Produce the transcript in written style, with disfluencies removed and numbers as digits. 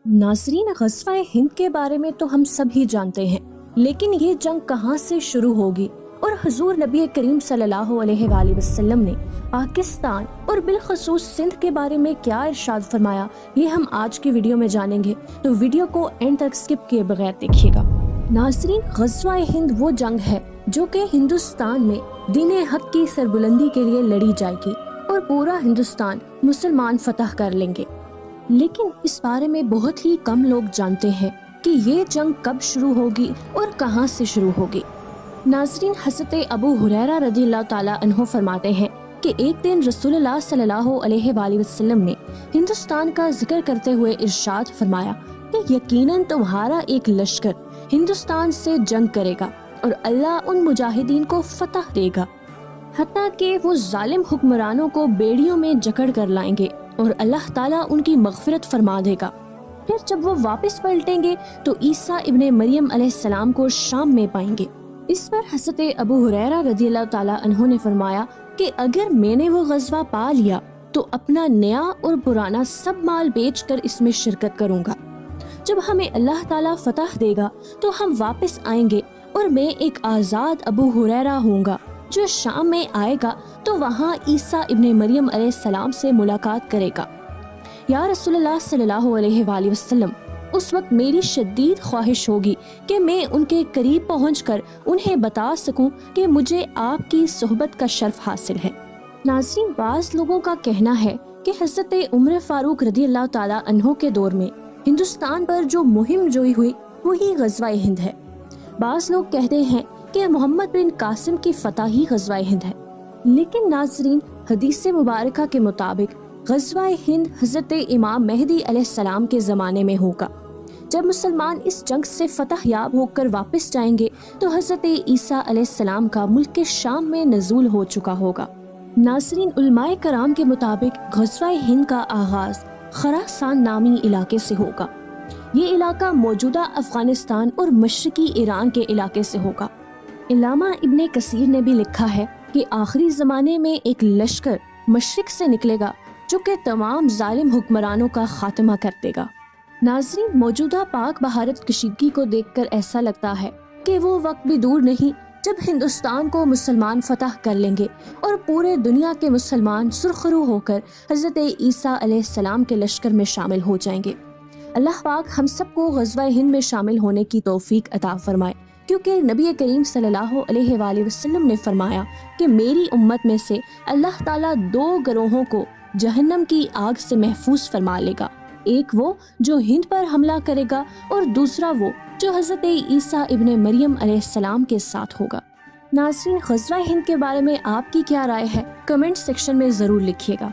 नाज़रीन, ग़ज़वा हिंद के बारे में तो हम सभी जानते हैं, लेकिन ये जंग कहाँ से शुरू होगी और हुज़ूर नबी करीम सल्लल्लाहु अलैहि वसल्लम ने पाकिस्तान और बिलखसूस सिंध के बारे में क्या इरशाद फरमाया, ये हम आज की वीडियो में जानेंगे। तो वीडियो को एंड तक स्किप किए बगैर देखिएगा। नाज़रीन, ग़ज़वा हिंद वो जंग है जो कि हिंदुस्तान में दीन हक की सरबुलंदी के लिए लड़ी जाएगी और पूरा हिंदुस्तान मुसलमान फतह कर लेंगे। लेकिन इस बारे में बहुत ही कम लोग जानते हैं कि ये जंग कब शुरू होगी और कहां से शुरू होगी। नाज़रीन, हज़रत अबू हुरैरा रज़ियल्लाहु ताला अन्हु फरमाते हैं कि एक दिन रसूलुल्लाह सल्लल्लाहु अलैहि वसल्लम ने हिंदुस्तान का जिक्र करते हुए इरशाद फरमाया कि यकीनन तुम्हारा एक लश्कर हिंदुस्तान से जंग करेगा और अल्लाह उन मुजाहिदीन को फतह देगा, हत्ता कि वो जालिम हुक्मरानों को बेड़ियों में जकड़ कर लाएंगे और अल्लाह ताला उनकी मग़फ़िरत फरमा देगा। फिर जब वो वापस पलटेंगे तो ईसा इब्ने मरियम अलैहिस्सलाम को शाम में पाएंगे। इस पर हज़रत अबू हुरैरा रज़ियल्लाहु ताला अन्हु ने फरमाया कि अगर मैंने वो ग़ज़वा पा लिया तो अपना नया और पुराना सब माल बेचकर इसमें शिरकत करूँगा। जब हमें अल्लाह ताला फतह देगा तो हम वापस आएंगे और मैं एक आज़ाद अबू हुरैरा होऊंगा जो शाम में आएगा तो वहाँ ईसा इब्ने मरियम अलैहिस्सलाम से मुलाकात करेगा। या रसूलुल्लाह सल्लल्लाहु अलैहि वसल्लम, उस वक्त मेरी शदीद ख्वाहिश होगी कि मैं उनके करीब पहुंचकर उन्हें बता सकूं कि मुझे आपकी सोहबत का शर्फ हासिल है। नाज़रीन, बाज़ लोगों का कहना है कि हज़रत उमर फारूक रज़ियल्लाहु ताला अन्हु के दौर में हिंदुस्तान पर जो मुहिम जोई हुई वही ग़ज़वा हिंद है। बाज़ लोग कहते हैं कि मोहम्मद बिन कासिम की फतह ही ग़ज़वा हिंद है। लेकिन नाज़रीन, हदीस मुबारका के मुताबिक ग़ज़वा हिंद हज़रत इमाम मेहदी अलैहिस्सलाम के ज़माने में होगा। जब मुसलमान इस जंग से फतह याब होकर वापस जाएंगे तो हज़रत ईसा अलैहिस्सलाम का मुल्क के शाम में नज़ूल हो चुका होगा। नाज़रीन, उलमाए कराम के मुताबिक ग़ज़वा हिंद का आगाज़ खरासान नामी इलाके से होगा। ये इलाका मौजूदा अफ़गानिस्तान और मशरकी ईरान के इलाके से होगा। इल्लामा इब्ने कसीर ने भी लिखा है कि आखिरी ज़माने में एक लश्कर मशरिक से निकलेगा जो कि तमाम जालिम हुक्मरानों का खात्मा कर देगा। नाज़रीन, मौजूदा पाक भारत कशीदगी को देखकर ऐसा लगता है कि वो वक्त भी दूर नहीं जब हिंदुस्तान को मुसलमान फतह कर लेंगे और पूरे दुनिया के मुसलमान सुरखरू होकर हज़रत ईसा अलैहिस्सलाम के लश्कर में शामिल हो जाएंगे। अल्लाह पाक हम सबको ग़ज़वा हिंद में शामिल होने की तौफीक अता फरमाए, क्योंकि नबी करीम सल्लल्लाहु अलैहि वसल्लम ने फरमाया कि मेरी उम्मत में से अल्लाह ताला दो गिरोहों को जहन्नम की आग से महफूज फरमा लेगा। एक वो जो हिंद पर हमला करेगा और दूसरा वो जो हज़रत ईसा इब्ने मरियम अलैहिस्सलाम के साथ होगा। नाज़रीन, ग़ज़वा हिंद के बारे में आपकी क्या राय है, कमेंट सेक्शन में ज़रूर लिखिएगा।